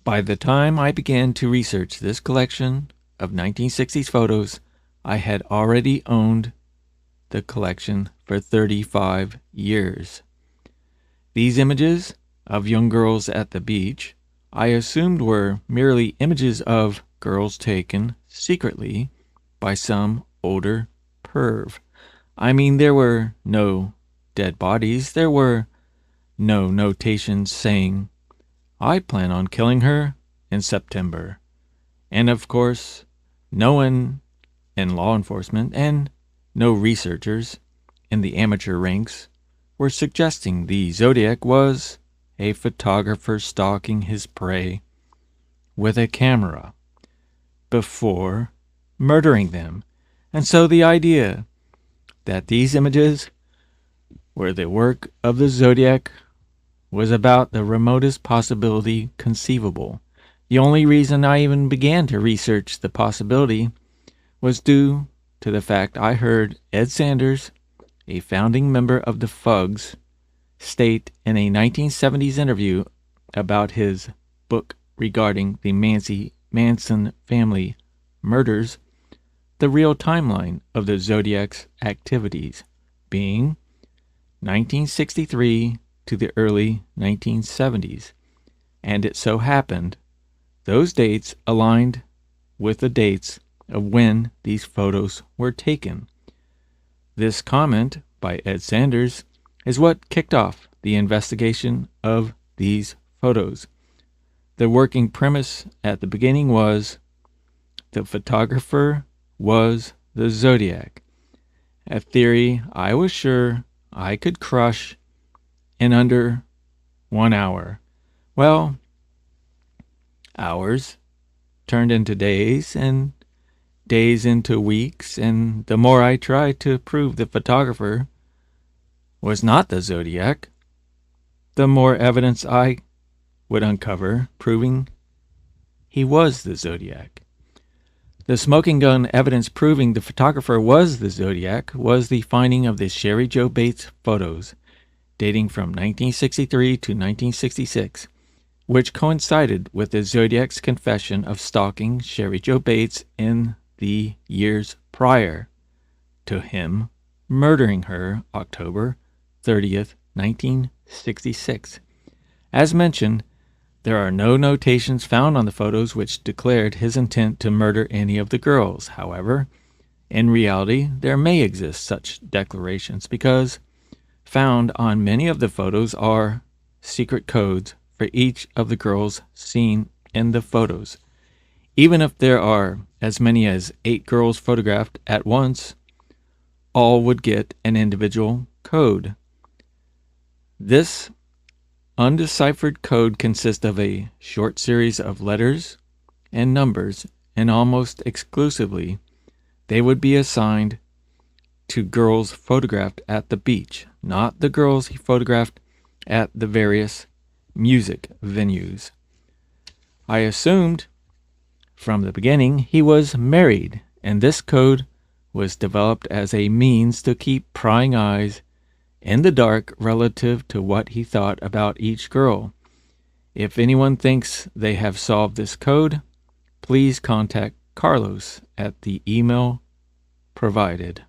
By the time I began to research this collection of 1960s photos, I had already owned the collection for 35 years. These images of young girls at the beach I assumed were merely images of girls taken secretly by some older perv. I mean, there were no dead bodies. There were no notations saying, I plan on killing her in September. And of course, no one in law enforcement and no researchers in the amateur ranks were suggesting the Zodiac was a photographer stalking his prey with a camera before murdering them. And so the idea that these images were the work of the Zodiac was about the remotest possibility conceivable. The only reason I even began to research the possibility was due to the fact I heard Ed Sanders, a founding member of the Fugs, state in a 1970s interview about his book regarding the Manson family murders, the real timeline of the Zodiac's activities being 1963 to the early 1970s, and it so happened those dates aligned with the dates of when these photos were taken. This comment by Ed Sanders is what kicked off the investigation of these photos. The working premise at the beginning was the photographer was the Zodiac, a theory I was sure I could crush in under 1 hour. Well, hours turned into days, and days into weeks, and the more I tried to prove the photographer was not the Zodiac, the more evidence I would uncover proving he was the Zodiac. The smoking gun evidence proving the photographer was the Zodiac was the finding of the Sherry Jo Bates photos dating from 1963 to 1966, which coincided with the Zodiac's confession of stalking Sherry Jo Bates in the years prior to him murdering her October 30th, 1966. As mentioned, there are no notations found on the photos which declared his intent to murder any of the girls. However, in reality, there may exist such declarations because found on many of the photos are secret codes for each of the girls seen in the photos. Even if there are as many as 8 girls photographed at once, all would get an individual code. This undeciphered code consists of a short series of letters and numbers, and almost exclusively they would be assigned to girls photographed at the beach, not the girls he photographed at the various music venues. I assumed from the beginning he was married, and this code was developed as a means to keep prying eyes in the dark relative to what he thought about each girl. If anyone thinks they have solved this code, please contact Carlos at the email provided.